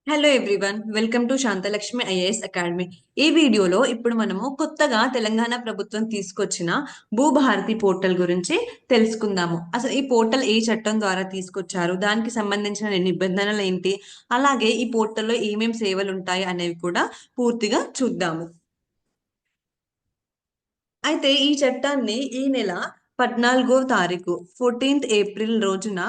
Hello everyone, welcome to Shantalakshmi IAS academy. ఈ వీడియోలో ఇప్పుడు మనము కొత్తగా తెలంగాణ ప్రభుత్వం తీసుకొచ్చిన భూభారతి పోర్టల్ గురించి తెలుసుకుందాము. అసలు ఈ పోర్టల్ ఏ చట్టం ద్వారా తీసుకొచ్చారు, దానికి సంబంధించిన నిబంధనలు ఏంటి, అలాగే ఈ పోర్టల్లో ఏమేం సేవలు ఉంటాయి అనేవి కూడా పూర్తిగా చూద్దాము. అయితే ఈ చట్టాన్ని ఈ నెల 14వ తారీఖు 14th ఏప్రిల్ రోజున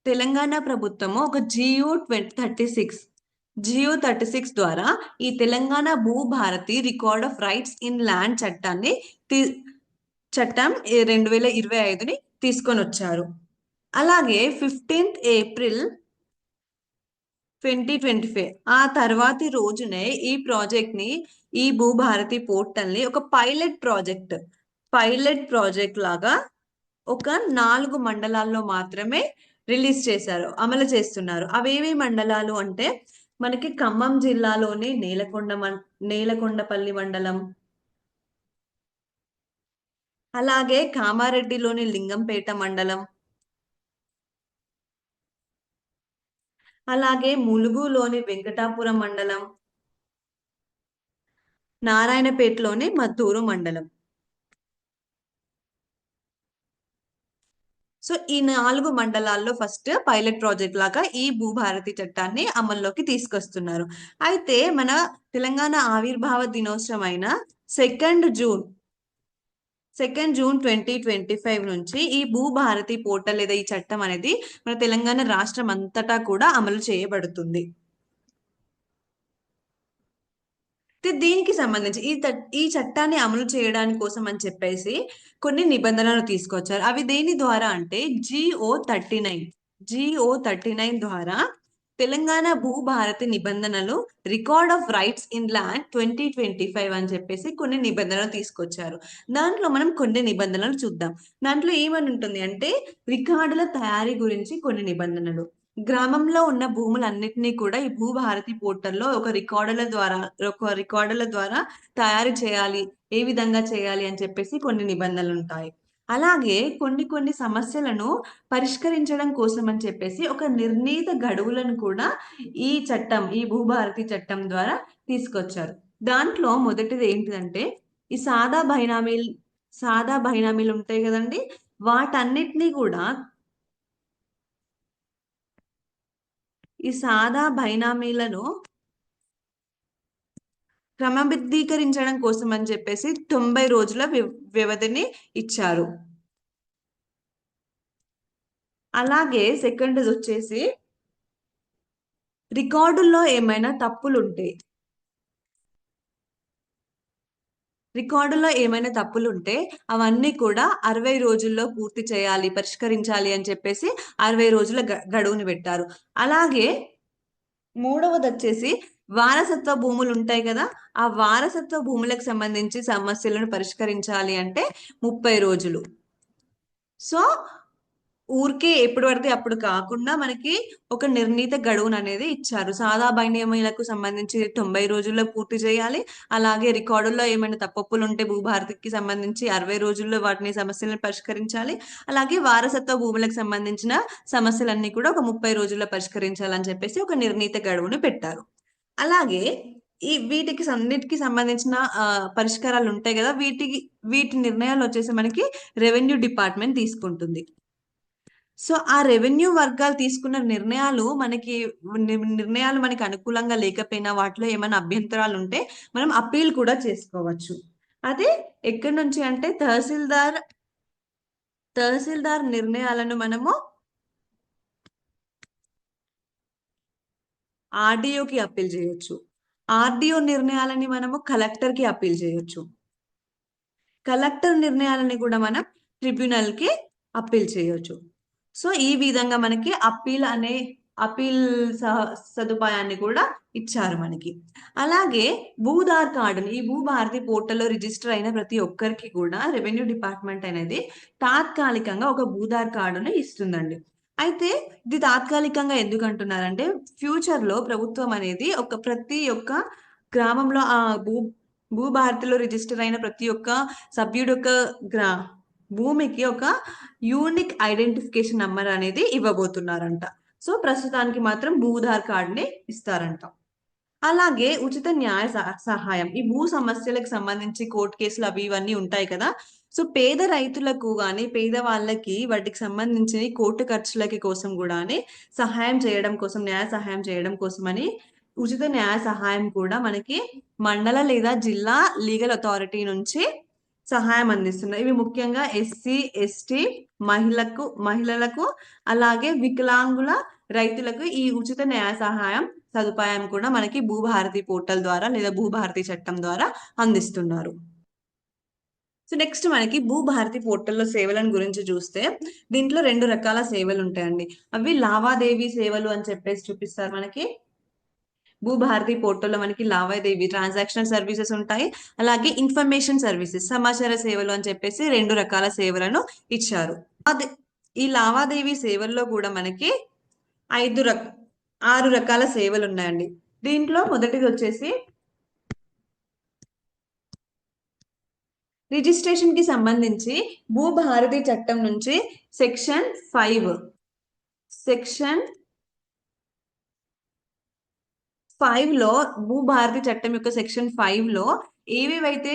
తెలంగాణ ప్రభుత్వము ఒక జియో 36 ద్వారా ఈ Telangana Bhubharati record of rights in land చట్టాన్ని తీ- చట్టం 2025ని తీసుకొని వచ్చారు. అలాగే 15th ఏప్రిల్ 2025 ఆ తర్వాతి రోజునే ఈ ప్రాజెక్ట్ ని, ఈ భూభారతి పోర్టల్ ని ఒక పైలట్ ప్రాజెక్ట్ లాగా ఒక 4 మండలాల్లో మాత్రమే రిలీజ్ చేశారు, అమలు చేస్తున్నారు. అవేవి మండలాలు అంటే మనకి ఖమ్మం జిల్లాలోని నేలకొండపల్లి మండలం, అలాగే కామారెడ్డిలోని లింగంపేట మండలం, అలాగే ములుగులోని వెంకటాపురం మండలం, నారాయణపేటలోని మద్దూరు మండలం. సో ఈ 4 మండలాల్లో ఫస్ట్ పైలట్ ప్రాజెక్ట్ లాగా ఈ భూభారతి చట్టాన్ని అమల్లోకి తీసుకొస్తున్నారు. అయితే మన తెలంగాణ ఆవిర్భావ దినోత్సవం అయిన సెకండ్ జూన్ 2025 నుంచి ఈ భూభారతి పోర్టల్ లేదా ఈ చట్టం అనేది మన తెలంగాణ రాష్ట్రం అంతటా కూడా అమలు చేయబడుతుంది. దీనికి సంబంధించి ఈ చట్టాన్ని అమలు చేయడానికి కోసం అని చెప్పేసి కొన్ని నిబంధనలు తీసుకొచ్చారు. అవి దేని ద్వారా అంటే జిఓ 39 ద్వారా తెలంగాణ భూభారతి నిబంధనలు record of rights in land 2025 అని చెప్పేసి కొన్ని నిబంధనలు తీసుకొచ్చారు. దాంట్లో మనం కొన్ని నిబంధనలు చూద్దాం. దాంట్లో ఏమని ఉంటుంది అంటే రికార్డుల తయారీ గురించి కొన్ని నిబంధనలు, గ్రామంలో ఉన్న భూములన్నిటినీ కూడా ఈ భూభారతి పోర్టల్లో ఒక రికార్డుల ద్వారా తయారు చేయాలి, ఏ విధంగా చేయాలి అని చెప్పేసి కొన్ని నిబంధనలు ఉంటాయి. అలాగే కొన్ని కొన్ని సమస్యలను పరిష్కరించడం కోసం అని చెప్పేసి ఒక నిర్ణీత గడువులను కూడా ఈ భూభారతి చట్టం ద్వారా తీసుకొచ్చారు. దాంట్లో మొదటిది ఏంటిదంటే ఈ సాదా బైనామీలు ఉంటాయి కదండి, వాటన్నిటినీ కూడా ఈ సాదా బైనామీలను క్రమబద్ధీకరించడం కోసం అని చెప్పేసి 90 రోజుల వ్యవధిని ఇచ్చారు. అలాగే సెకండ్ వచ్చేసి రికార్డుల్లో ఏమైనా తప్పులుంటే అవన్నీ కూడా 60 రోజుల్లో పూర్తి చేయాలి, పరిష్కరించాలి అని చెప్పేసి 60 రోజుల గడువుని పెట్టారు. అలాగే మూడవది వచ్చేసి వారసత్వ భూములు ఉంటాయి కదా, ఆ వారసత్వ భూములకు సంబంధించి సమస్యలను పరిష్కరించాలి అంటే 30 రోజులు. సో ఊరికే ఎప్పుడు పడితే అప్పుడు కాకుండా మనకి ఒక నిర్ణీత గడువును అనేది ఇచ్చారు. సాదా బైనామీలకు సంబంధించి 90 రోజుల్లో పూర్తి చేయాలి. అలాగే రికార్డుల్లో ఏమైనా తప్పొప్పులు ఉంటే భూభారతికి సంబంధించి 60 రోజుల్లో వాటిని సమస్యలను పరిష్కరించాలి. అలాగే వారసత్వ భూములకు సంబంధించిన సమస్యలన్నీ కూడా ఒక 30 రోజుల్లో పరిష్కరించాలని చెప్పేసి ఒక నిర్ణీత గడువును పెట్టారు. అలాగే వీటికి అన్నిటికి సంబంధించిన పరిష్కారాలు ఉంటాయి కదా, వీటి నిర్ణయాలు వచ్చేసి మనకి రెవెన్యూ డిపార్ట్మెంట్ తీసుకుంటుంది. సో ఆ రెవెన్యూ వర్గాలు తీసుకున్న నిర్ణయాలు మనకి అనుకూలంగా లేకపోయినా, వాటిలో ఏమైనా అభ్యంతరాలు ఉంటే మనం అప్పీల్ కూడా చేసుకోవచ్చు. అదే ఎక్కడి నుంచి అంటే తహసీల్దార్ నిర్ణయాలను మనము ఆర్డీఓకి అప్పీల్ చేయొచ్చు. ఆర్డీఓ నిర్ణయాలని మనము కలెక్టర్కి అప్పీల్ చేయొచ్చు. కలెక్టర్ నిర్ణయాలని కూడా మనం ట్రిబ్యునల్కి అప్పీల్ చేయొచ్చు. సో ఈ విధంగా మనకి అప్పీల్ సదుపాయాన్ని కూడా ఇచ్చారు మనకి. అలాగే భూధార్ కార్డుని ఈ భూభారతి పోర్టల్లో రిజిస్టర్ అయిన ప్రతి ఒక్కరికి కూడా రెవెన్యూ డిపార్ట్మెంట్ అనేది తాత్కాలికంగా ఒక భూధార్ కార్డుని ఇస్తుందండి. అయితే ఇది తాత్కాలికంగా ఎందుకు అంటున్నారంటే ఫ్యూచర్ లో ప్రభుత్వం అనేది ప్రతి ఒక్క గ్రామంలో భూభారతిలో రిజిస్టర్ అయిన ప్రతి ఒక్క సభ్యుడు భూమికి ఒక యూనిక్ ఐడెంటిఫికేషన్ నంబర్ అనేది ఇవ్వబోతున్నారంట. సో ప్రస్తుతానికి మాత్రం భూధార్ కార్డుని ఇస్తారంట. అలాగే ఉచిత న్యాయ సహాయం, ఈ భూ సమస్యలకు సంబంధించి కోర్టు కేసులు అవి ఇవన్నీ ఉంటాయి కదా. సో పేద రైతులకు గాని పేద వాళ్ళకి వాటికి సంబంధించి కోర్టు ఖర్చులకి కోసం కూడా సహాయం చేయడం కోసం, న్యాయ సహాయం చేయడం కోసమని ఉచిత న్యాయ సహాయం కూడా మనకి మండల లేదా జిల్లా లీగల్ అథారిటీ నుంచి సహాయం అందిస్తున్నాయి. ఇవి ముఖ్యంగా ఎస్సీ ఎస్టీ మహిళలకు అలాగే వికలాంగుల రైతులకు ఈ ఉచిత న్యాయ సహాయం సదుపాయం కూడా మనకి భూభారతి పోర్టల్ ద్వారా లేదా భూభారతి చట్టం ద్వారా అందిస్తున్నారు. సో నెక్స్ట్ మనకి భూభారతి పోర్టల్లో సేవలను గురించి చూస్తే దీంట్లో 2 రకాల సేవలు ఉంటాయండి. అవి లావాదేవీ సేవలు అని చెప్పేసి చూపిస్తారు మనకి. భూభారతి పోర్టల్లో మనకి లావాదేవీ ట్రాన్సాక్షనల్ సర్వీసెస్ ఉంటాయి, అలాగే ఇన్ఫర్మేషన్ సర్వీసెస్ సమాచార సేవలు అని చెప్పేసి 2 రకాల సేవలను ఇచ్చారు. ఈ లావాదేవీ సేవల్లో కూడా మనకి 6 రకాల సేవలు ఉన్నాయండి. దీంట్లో మొదటిది వచ్చేసి రిజిస్ట్రేషన్ కి సంబంధించి భూభారతి చట్టం నుంచి సెక్షన్ 5 లో భూభారతి చట్టం యొక్క సెక్షన్ 5 లో ఏవేవైతే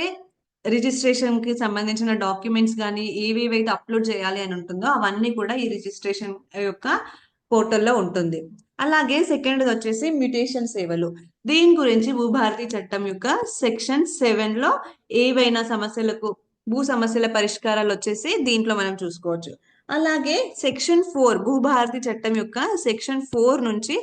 రిజిస్ట్రేషన్ కి సంబంధించిన డాక్యుమెంట్స్ కానీ ఏవేవైతే అప్లోడ్ చేయాలి అని ఉంటుందో అవన్నీ కూడా ఈ రిజిస్ట్రేషన్ యొక్క పోర్టల్లో ఉంటుంది. అలాగే సెకండ్ వచ్చేసి మ్యూటేషన్ సేవలు. దీని గురించి భూభారతి చట్టం యొక్క సెక్షన్ 7 లో ఏవైనా భూ సమస్యల పరిష్కారాలు వచ్చేసి దీంట్లో మనం చూసుకోవచ్చు. అలాగే సెక్షన్ 4 భూభారతి చట్టం యొక్క సెక్షన్ 4 నుంచి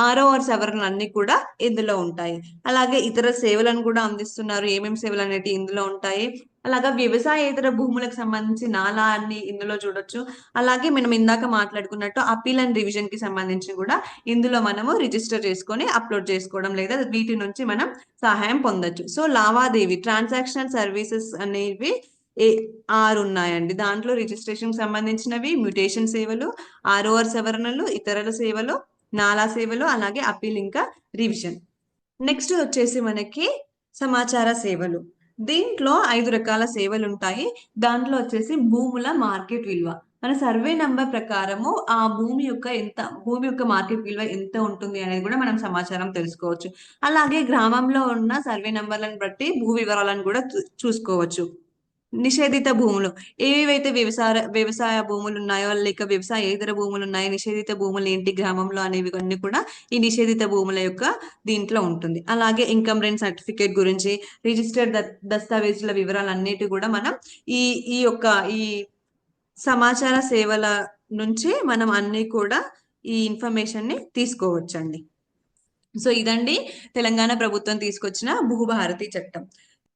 6వ సవరణలు అన్ని కూడా ఇందులో ఉంటాయి. అలాగే ఇతర సేవలను కూడా అందిస్తున్నారు. ఏమేమి సేవలు అనేవి ఇందులో ఉంటాయి. అలాగా వ్యవసాయేతర భూములకు సంబంధించి నాలా అన్ని ఇందులో చూడొచ్చు. అలాగే మనం ఇందాక మాట్లాడుకున్నట్టు అపీల్ అండ్ రివిజన్ కి సంబంధించి కూడా ఇందులో మనము రిజిస్టర్ చేసుకొని అప్లోడ్ చేసుకోవడం లేదా వీటి నుంచి మనం సహాయం పొందొచ్చు. సో లావాదేవీ ట్రాన్సాక్షనల్ సర్వీసెస్ అనేవి 6 ఉన్నాయండి. దాంట్లో రిజిస్ట్రేషన్ సంబంధించినవి, మ్యూటేషన్ సేవలు, ఆర్ఓఆర్ సవరణలు, ఇతరుల సేవలు, నాలా సేవలు, అలాగే అపీల్ ఇంకా రివిజన్. నెక్స్ట్ వచ్చేసి మనకి సమాచార సేవలు. దీంట్లో 5 రకాల సేవలు ఉంటాయి. దాంట్లో వచ్చేసి భూముల మార్కెట్ విలువ, మన సర్వే నంబర్ ప్రకారము ఆ భూమి యొక్క మార్కెట్ విలువ ఎంత ఉంటుంది అనేది కూడా మనం సమాచారం తెలుసుకోవచ్చు. అలాగే గ్రామంలో ఉన్న సర్వే నంబర్లను బట్టి భూ వివరాలను కూడా చూసుకోవచ్చు. నిషేధిత భూములు, ఏవైతే వ్యవసాయ భూములు ఉన్నాయో లేక వ్యవసాయేతర భూములు ఉన్నాయో, నిషేధిత భూములు ఏంటి గ్రామంలో అనేవి అన్ని కూడా ఈ నిషేధిత భూముల యొక్క దీంట్లో ఉంటుంది. అలాగే ఇన్కమ్ రెంట్ సర్టిఫికేట్ గురించి, రిజిస్టర్డ్ దస్తావేజుల వివరాలు అన్నిటి కూడా మనం ఈ సమాచార సేవల నుంచి మనం అన్ని కూడా ఈ ఇన్ఫర్మేషన్ ని తీసుకోవచ్చండి. సో ఇదండి తెలంగాణ ప్రభుత్వం తీసుకొచ్చిన భూభారతి చట్టం.